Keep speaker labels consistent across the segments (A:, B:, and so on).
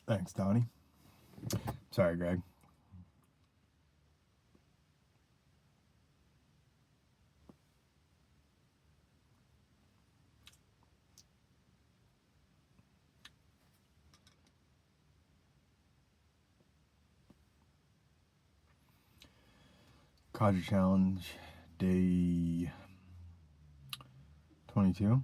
A: Thanks, Donnie. Sorry, Greg. Codger Challenge, day 22.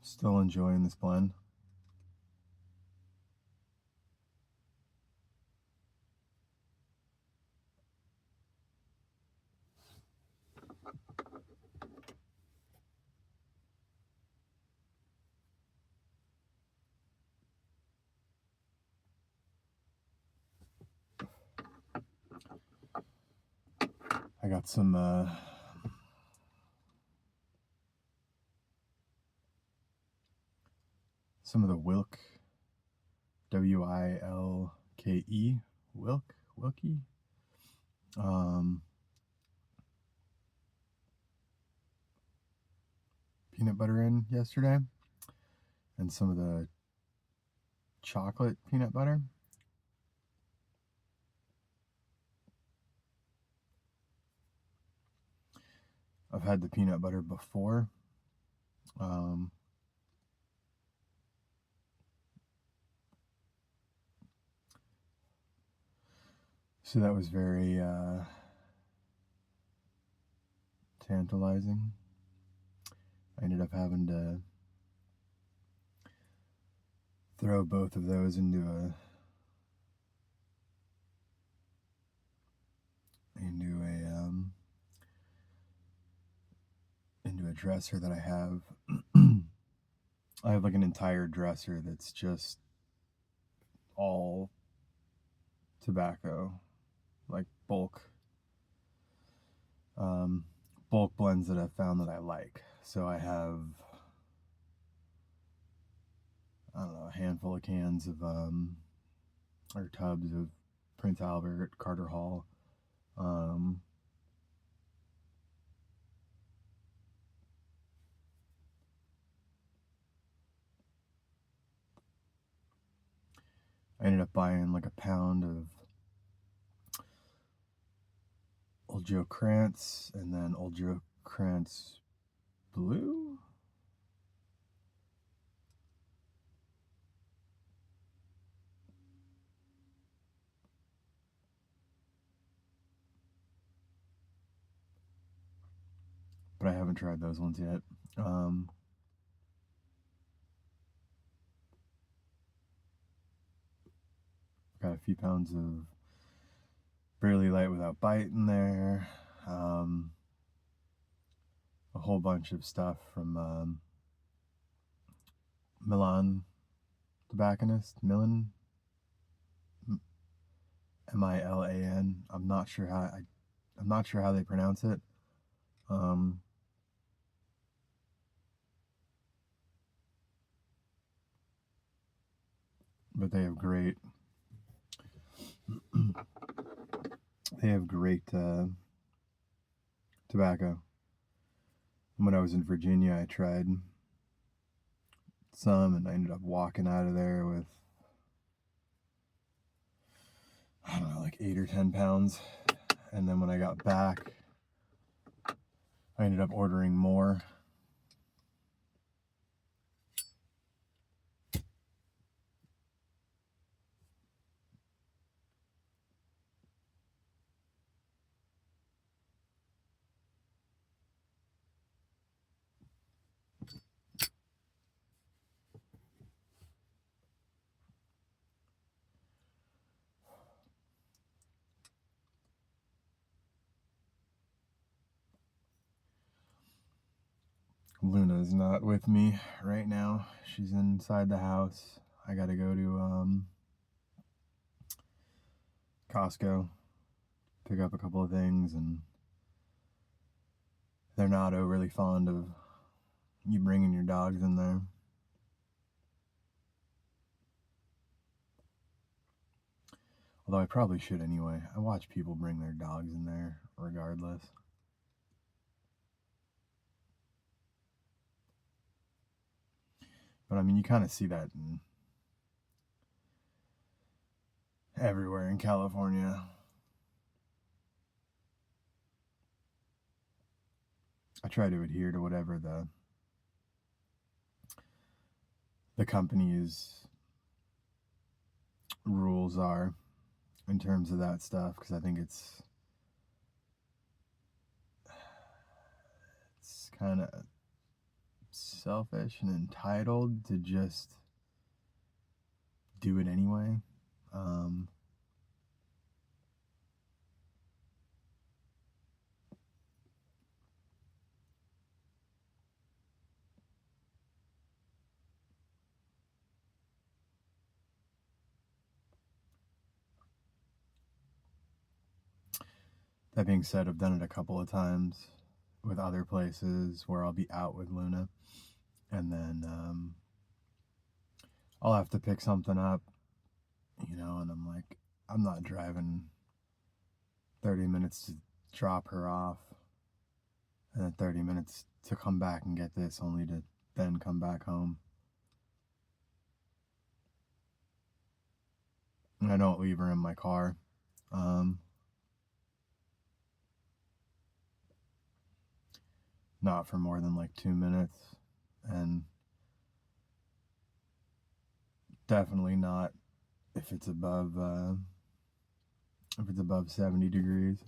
A: Still enjoying this blend. I got some of the Wilk, W-I-L-K-E, Wilkie. Peanut butter in yesterday, and some of the chocolate peanut butter. I've had the peanut butter before. So that was very tantalizing. I ended up having to throw both of those into a dresser that I have. I have like an entire dresser that's just all tobacco, like bulk blends that I've found that I like. So I have, I don't know, a handful of cans of or tubs of Prince Albert, Carter Hall, I ended up buying like a pound of Old Joe Krantz, and then Old Joe Krantz Blue. But I haven't tried those ones yet. Got a few pounds of Barely Light Without Bite in there. A whole bunch of stuff from Milan tobacconist, Milan, M-I-L-A-N. I'm not sure how they pronounce it. But they have great tobacco. When I was in Virginia, I tried some, and I ended up walking out of there with, I don't know, like 8 or 10 pounds. And then when I got back, I ended up ordering more. Luna's not with me right now. She's inside the house. I gotta go to Costco, pick up a couple of things, and they're not overly fond of you bringing your dogs in there. Although I probably should anyway. I watch people bring their dogs in there regardless. But I mean, you kind of see that everywhere in California. I try to adhere to whatever the company's rules are in terms of that stuff, because I think it's kind of selfish and entitled to just do it anyway. That being said, I've done it a couple of times with other places where I'll be out with Luna, and then I'll have to pick something up, and I'm like, I'm not driving 30 minutes to drop her off and then 30 minutes to come back and get this, only to then come back home. And I don't leave her in my car. Not for more than like 2 minutes, and definitely not if it's above 70 degrees.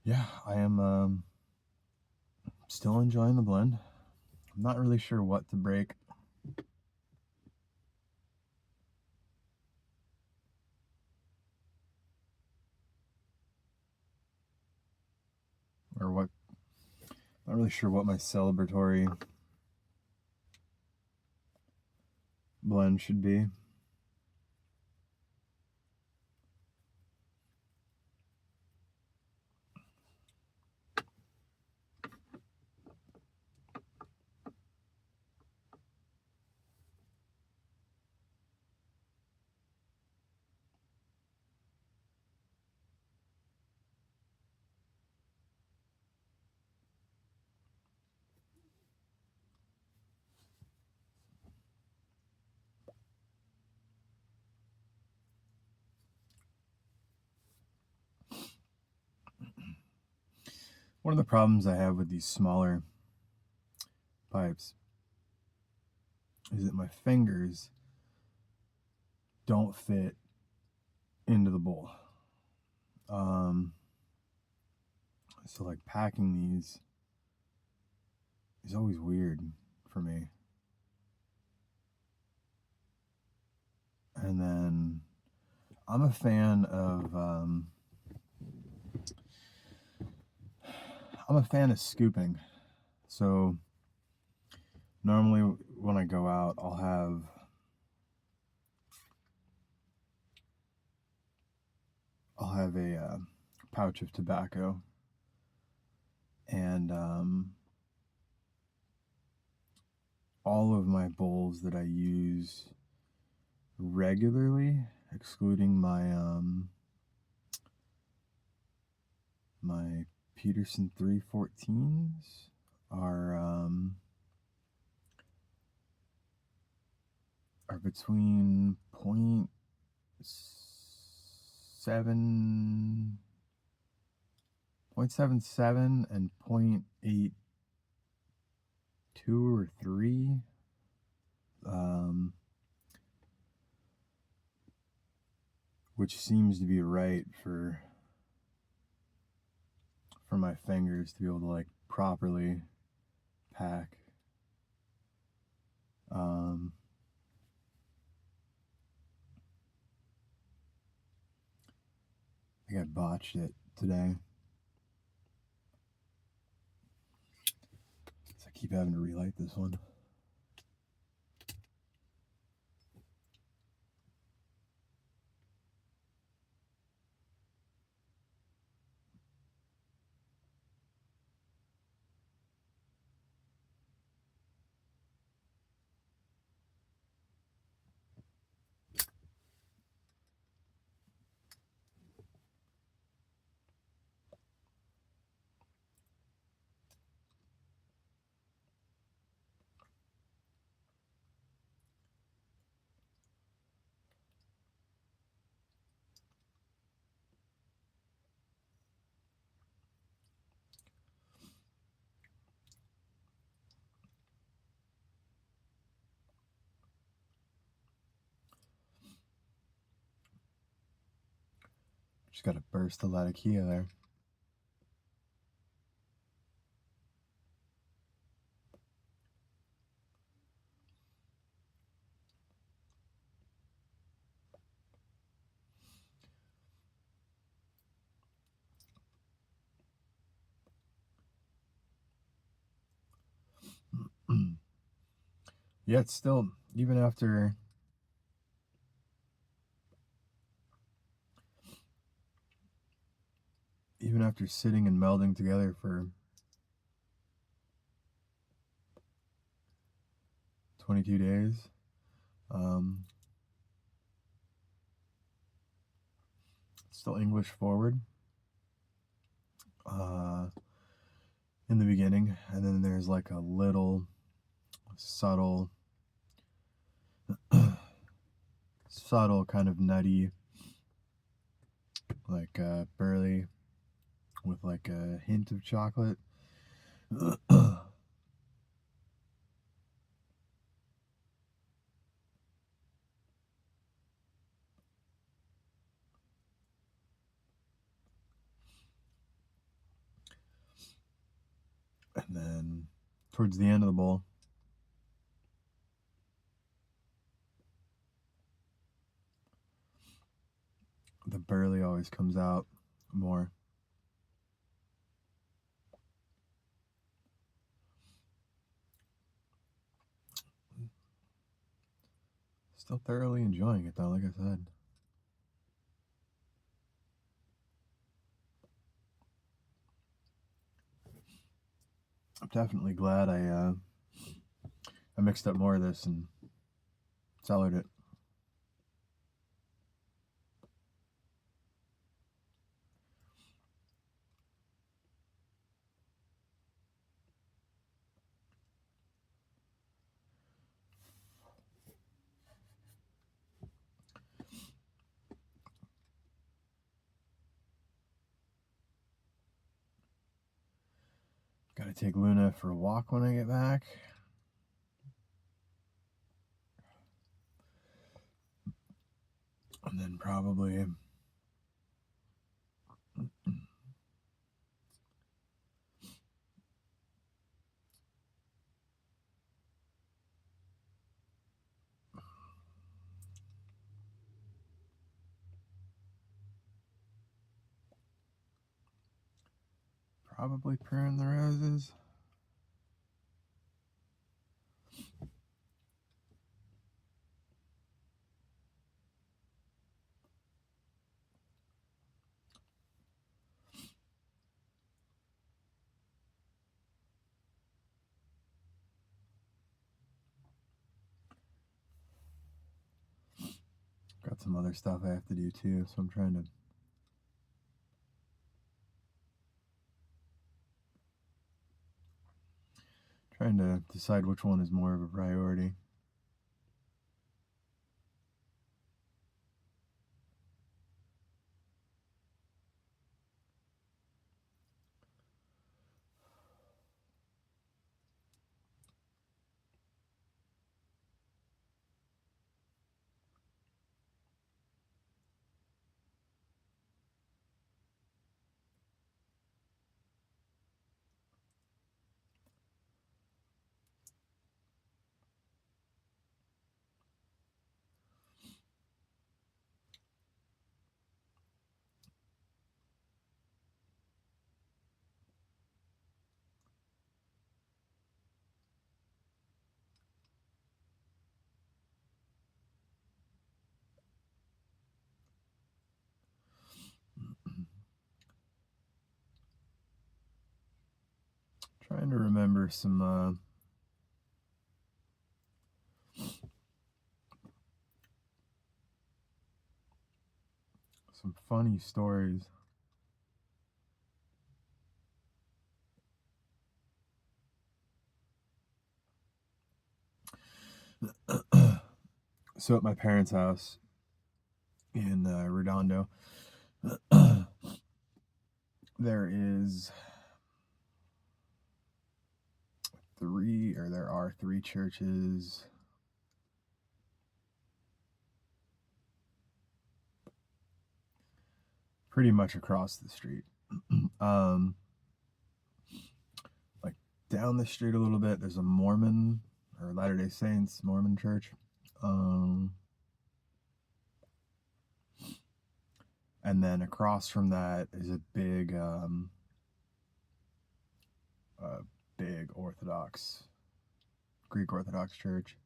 A: Yeah, I am still enjoying the blend. I'm not really sure what to break. Or what, not really sure what my celebratory blend should be. One of the problems I have with these smaller pipes is that my fingers don't fit into the bowl. So like packing these is always weird for me. And then I'm a fan of scooping. So normally when I go out, I'll have a pouch of tobacco, and all of my bowls that I use regularly, excluding my my Peterson 314s, are between 0.77 and 0.82 or 3. Which seems to be right for my fingers to be able to like properly pack. I think I botched it today. keep having to relight this one. Just got to burst the Latakia there. Yeah, it's still, even after sitting and melding together for 22 days, still English forward in the beginning, and then there's like a little subtle kind of nutty, like burley with like a hint of chocolate. And then towards the end of the bowl, the burley always comes out more. Still thoroughly enjoying it though, like I said. I'm definitely glad I mixed up more of this and cellared it. Gotta take Luna for a walk when I get back. And then probably prune the roses. Got some other stuff I have to do too, so I'm trying to decide which one is more of a priority. Trying to remember some funny stories. So at my parents' house in Redondo, there are three churches. Pretty much across the street. Like down the street a little bit, there's a Mormon or Latter-day Saints Mormon church. And then across from that is a big Greek Orthodox church.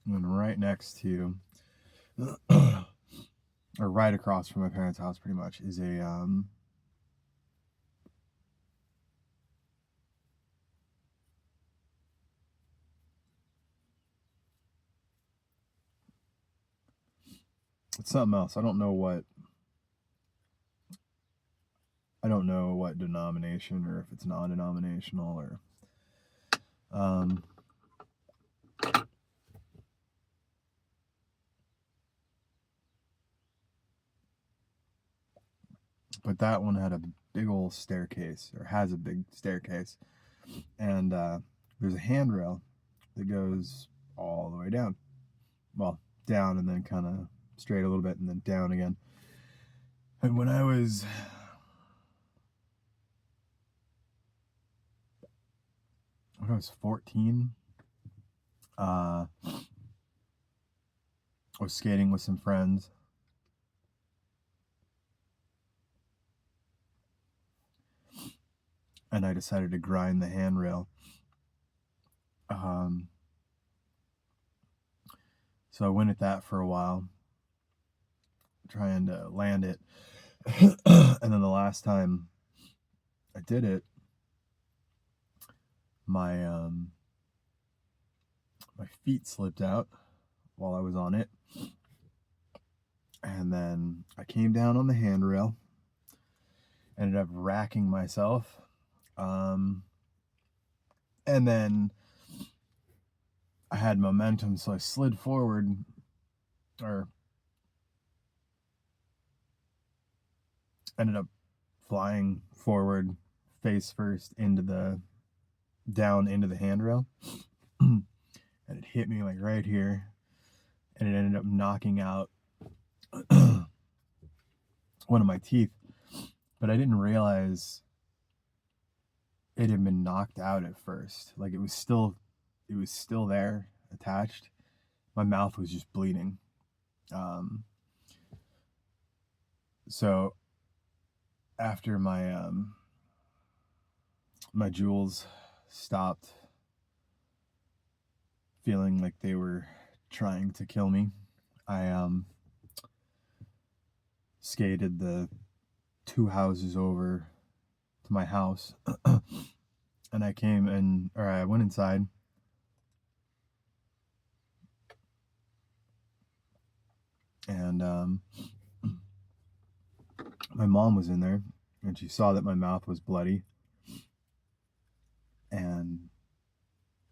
A: And then right next to, or right across from my parents' house pretty much, is a it's something else. I don't know what denomination, or if it's non-denominational, or but that one had a big old staircase, or has a big staircase, and there's a handrail that goes all the way down. Well, down and then kind of straight a little bit and then down again. And when I was 14, I was skating with some friends, and I decided to grind the handrail. So I went at that for a while, trying to land it. And then the last time I did it, my feet slipped out while I was on it. And then I came down on the handrail, ended up racking myself. And then I had momentum, so I slid forward, or ended up flying forward face first down into the handrail. And it hit me like right here, and it ended up knocking out one of my teeth. But I didn't realize it had been knocked out at first. Like it was still there, attached. My mouth was just bleeding. So after my my jewels stopped feeling like they were trying to kill me, I skated the 2 houses over to my house, and I went inside, and my mom was in there, and she saw that my mouth was bloody, and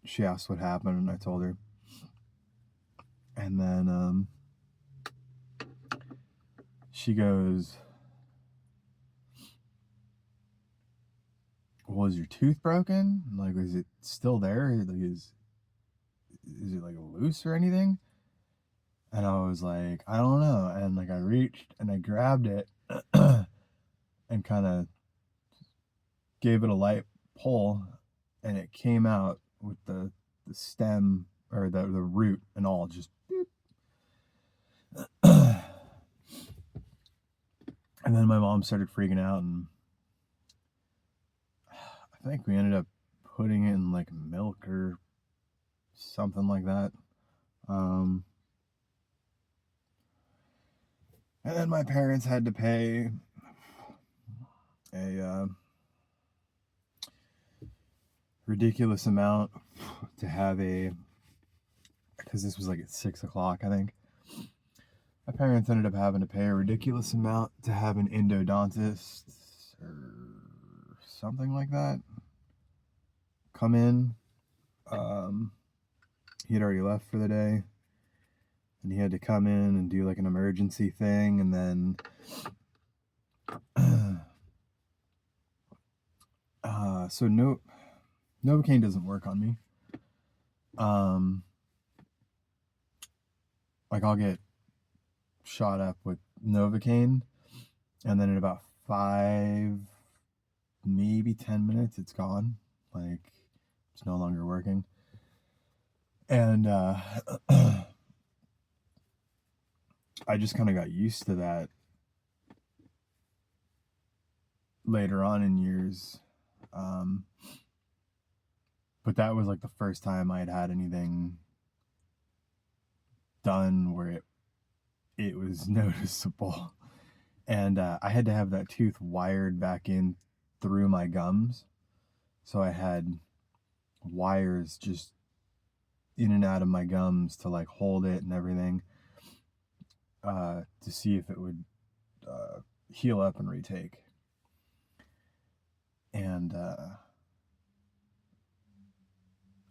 A: she asked what happened, and I told her. And then she goes, "Was your tooth broken? Like, is it still there? Like, is it like loose or anything?" And I was like, "I don't know." And like I reached and I grabbed it and kind of gave it a light pull, and it came out with the stem, or the root and all, just beep. And then my mom started freaking out, and I think we ended up putting it in like milk or something like that. And then my parents had to pay a ridiculous amount to have because this was like at 6 o'clock, I think. My parents ended up having to pay a ridiculous amount to have an endodontist or something like that come in. He had already left for the day, and he had to come in and do like an emergency thing, and then so Novocaine doesn't work on me. Like I'll get shot up with Novocaine, and then in about 5, maybe 10 minutes, it's gone. Like it's no longer working. And I just kind of got used to that later on in years. But that was like the first time I had anything done where it was noticeable. And I had to have that tooth wired back in through my gums. So I had wires just in and out of my gums to like hold it and everything, to see if it would heal up and retake. And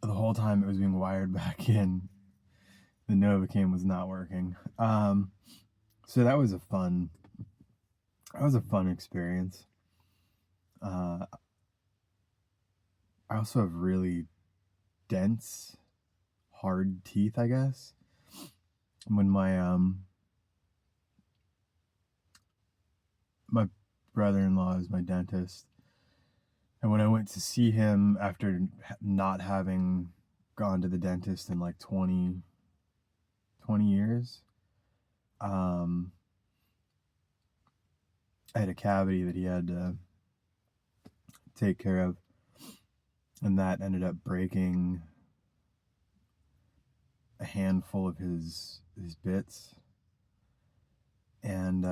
A: the whole time it was being wired back in, the Novocaine was not working. So that was a fun experience. I also have really dense, hard teeth, I guess. When my my brother-in-law is my dentist, and when I went to see him after not having gone to the dentist in like 20 years, I had a cavity that he had to take care of, and that ended up breaking a handful of his bits. And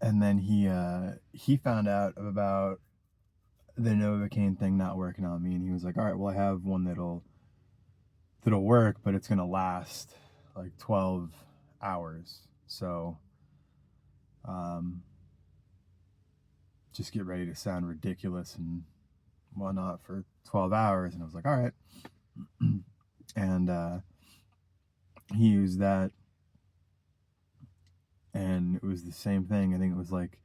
A: and then he found out about the Novocaine thing not working on me, and he was like, all right, well, I have one that'll work, but it's gonna last like 12 hours, so just get ready to sound ridiculous and whatnot for 12 hours. And I was like, all right. And he used that, and it was the same thing. I think it was like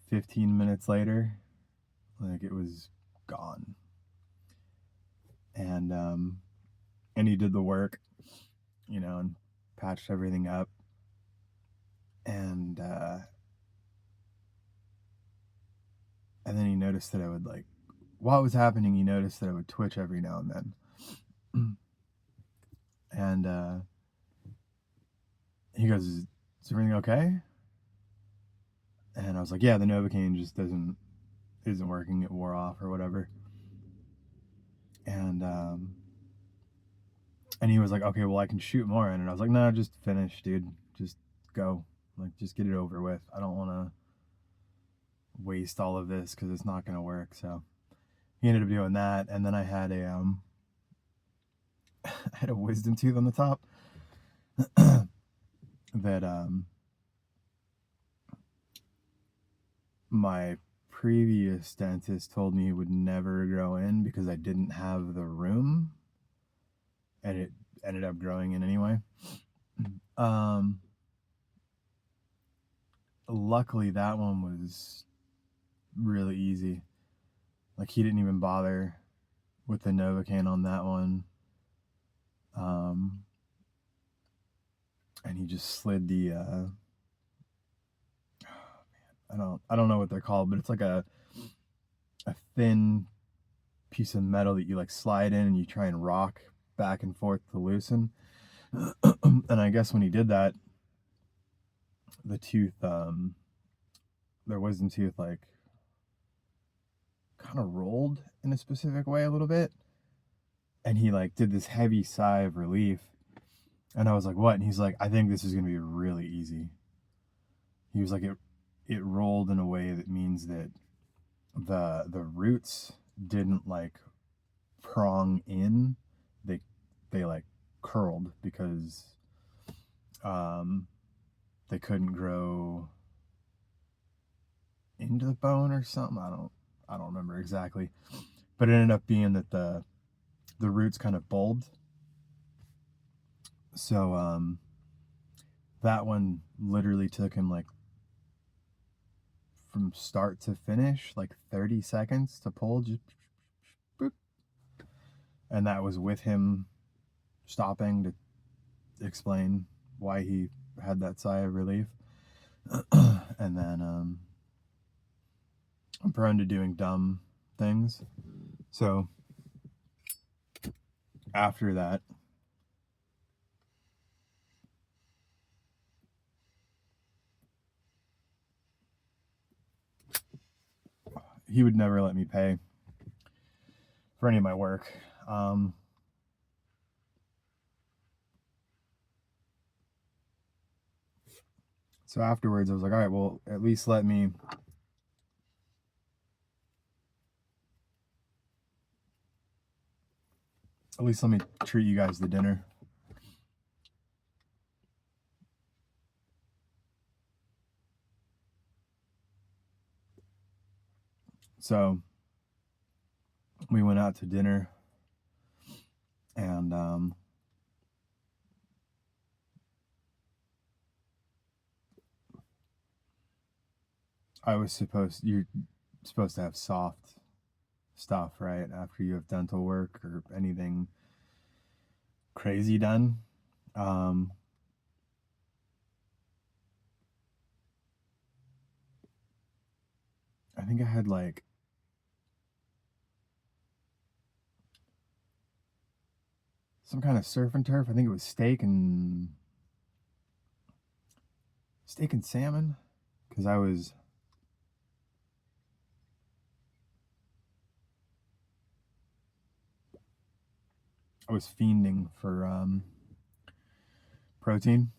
A: 15 minutes later, like it was gone. And he did the work, and patched everything up. And then he noticed that I would, like, while it was happening, he noticed that I would twitch every now and then. And he goes, is everything okay? And I was like, yeah, the Novocaine just isn't working. It wore off or whatever. And he was like, okay, well, I can shoot more in. And I was like, no, just finish, dude. Just go. Like, just get it over with. I don't want to waste all of this because it's not going to work. So he ended up doing that. And then I had a I had a wisdom tooth on the top that my previous dentist told me would never grow in because I didn't have the room, and it ended up growing in anyway. Luckily that one was really easy. Like, he didn't even bother with the Novocaine on that one. And he just slid the I don't know what they're called, but it's like a thin piece of metal that you like slide in and you try and rock back and forth to loosen. And I guess when he did that, the tooth, their wisdom tooth, like, kind of rolled in a specific way a little bit, and he like did this heavy sigh of relief, And I was like, what? And he's like, I think this is going to be really easy. He was like, it rolled in a way that means that the roots didn't like prong in. They like curled because they couldn't grow into the bone or something. I don't remember exactly. But it ended up being that the roots kind of bulbed. So that one literally took him like from start to finish, like 30 seconds to pull, just boop. And that was with him stopping to explain why he had that sigh of relief. And then I'm prone to doing dumb things. So after that, he would never let me pay for any of my work. So afterwards, I was like, all right, well, at least let me treat you guys to dinner. So we went out to dinner, and you're supposed to have soft stuff, right? After you have dental work or anything crazy done. I think I had like some kind of surf and turf. I think it was steak and salmon, because I was fiending for protein.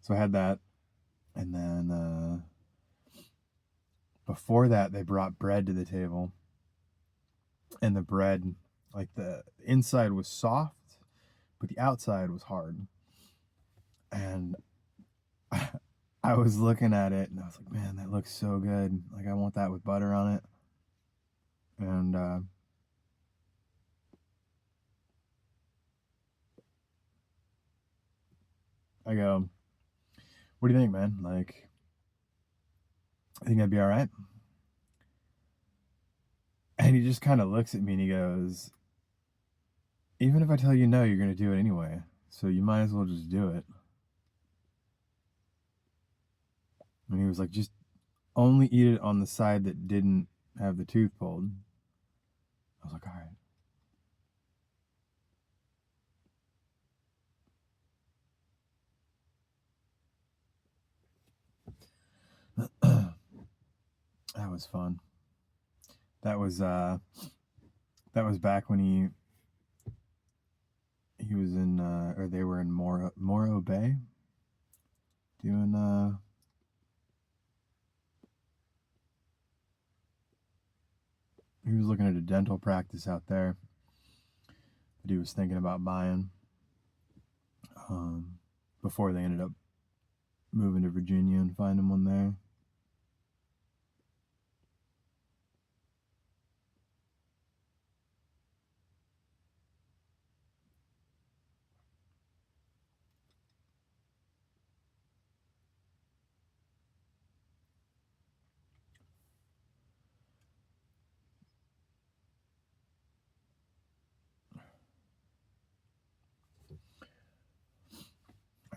A: So I had that, and then before that, they brought bread to the table, and the bread, like the inside was soft, but the outside was hard. And I was looking at it, and I was like, man, that looks so good. Like, I want that with butter on it. And I go, what do you think, man? Like, I think I'd be all right. And he just kind of looks at me and he goes, even if I tell you no, you're going to do it anyway. So you might as well just do it. And he was like, just only eat it on the side that didn't have the tooth pulled. I was like, all right. That was fun. That was back when he was in or they were in Morro Bay doing he was looking at a dental practice out there that he was thinking about buying before they ended up moving to Virginia and finding one there.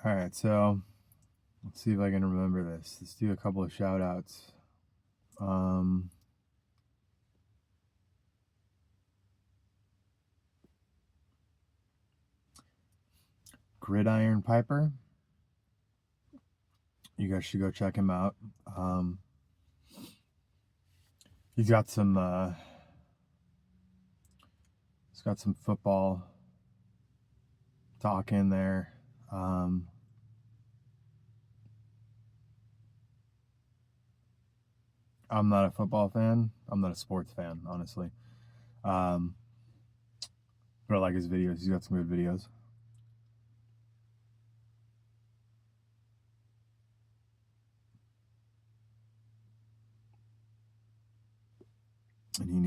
A: All right, so let's see if I can remember this. Let's do a couple of shout outs. Gridiron Piper. You guys should go check him out. He's got some It's got some football talk in there. I'm not a football fan. I'm not a sports fan, honestly. But I like his videos. He's got some good videos. And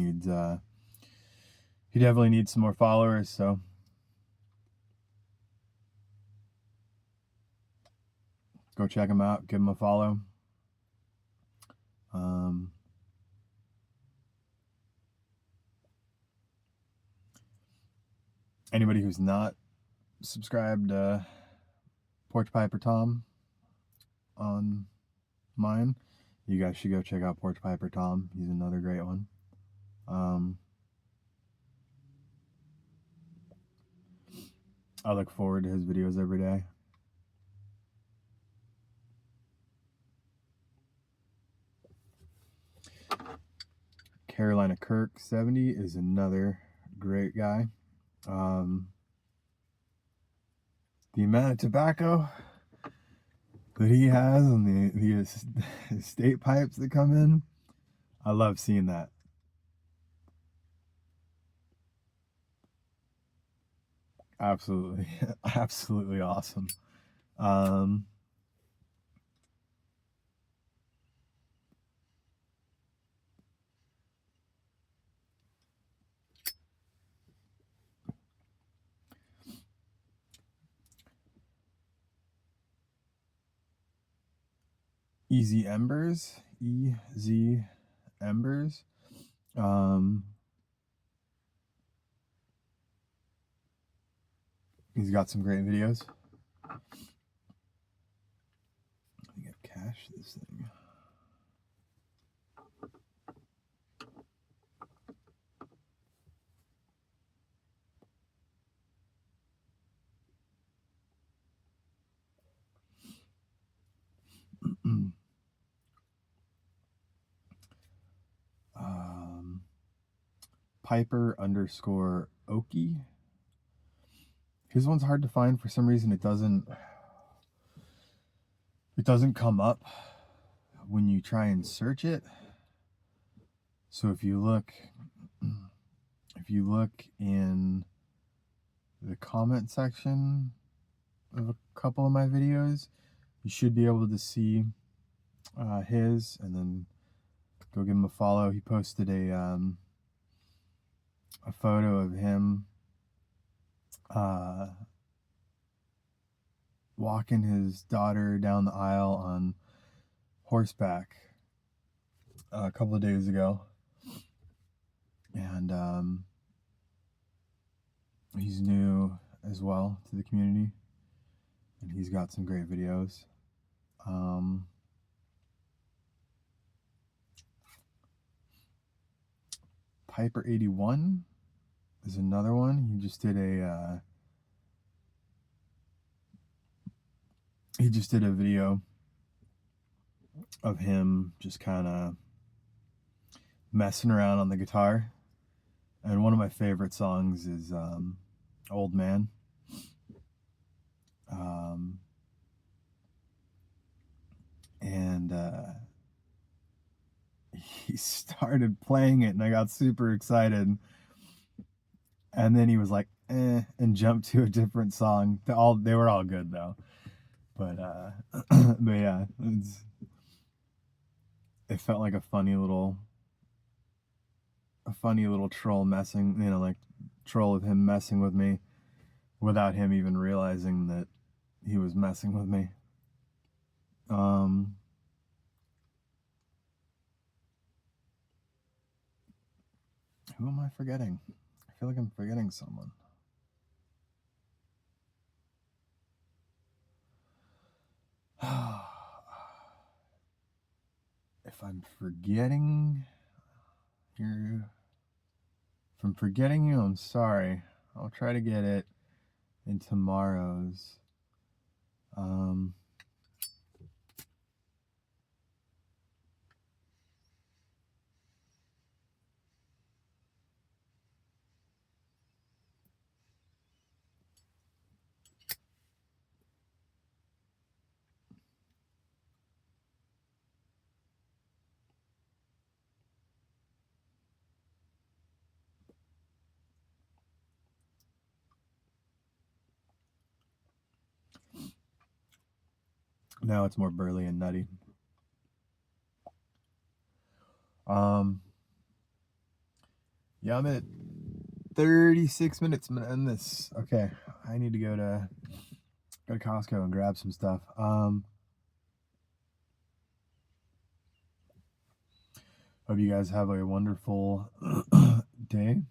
A: he definitely needs some more followers, so go check him out. Give him a follow. Anybody who's not subscribed, Porch Piper Tom on mine, you guys should go check out Porch Piper Tom. He's another great one. I look forward to his videos every day. Carolina Kirk 70 is another great guy. The amount of tobacco that he has and the estate pipes that come in, I love seeing that. Absolutely, absolutely awesome. Easy Embers, EZ Embers. He's got some great videos. I think I've cached this thing. Piper_Okie. His one's hard to find for some reason. It doesn't come up when you try and search it. So if you look in the comment section of a couple of my videos, you should be able to see his, and then go give him a follow. He posted a photo of him walking his daughter down the aisle on horseback a couple of days ago, and he's new as well to the community, and he's got some great videos. Piper 81 is another one. He just did a video of him just kind of messing around on the guitar, and one of my favorite songs is Old Man. And he started playing it, and I got super excited, and then he was like and jumped to a different song. They were all good though, but yeah, it felt like a funny little troll messing, like troll of him messing with me without him even realizing that he was messing with me. Who am I forgetting? I feel like I'm forgetting someone. If I'm forgetting you, I'm sorry. I'll try to get it in tomorrow's. Now it's more burly and nutty. Yeah, I'm at 36 minutes. I'm gonna end this. Okay, I need to go to Costco and grab some stuff. Hope you guys have a wonderful day.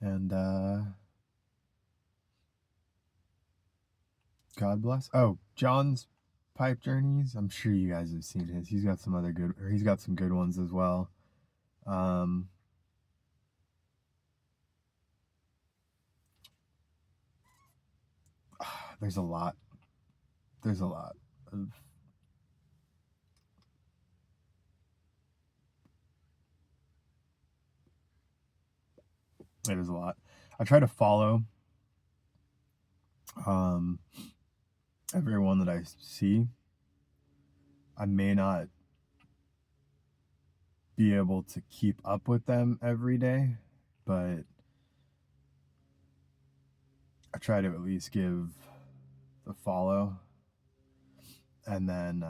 A: And God bless. Oh, John's pipe journeys. I'm sure you guys have seen his. He's got some other good, or he's got some good ones as well. There's a lot. There's a lot of. There's a lot. I try to follow everyone that I see. I may not be able to keep up with them every day, but I try to at least give the follow. And then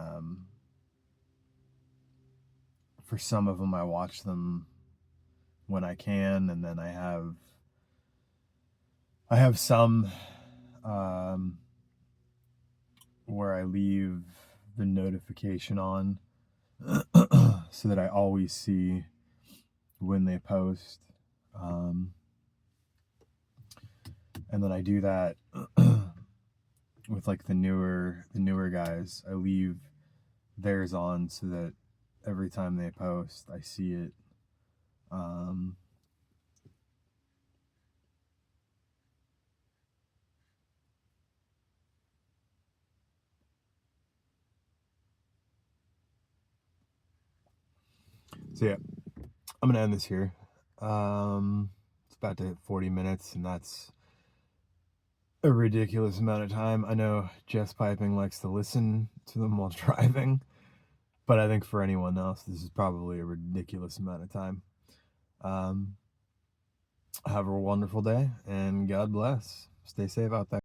A: for some of them, I watch them when I can, and then I have some where I leave the notification on so that I always see when they post. And then I do that with like the newer guys. I leave theirs on so that every time they post, I see it. So yeah, I'm gonna end this here. It's about to hit 40 minutes, and that's a ridiculous amount of time. I know Jess Piping likes to listen to them while driving, but I think for anyone else, this is probably a ridiculous amount of time. Have a wonderful day, and God bless. Stay safe out there.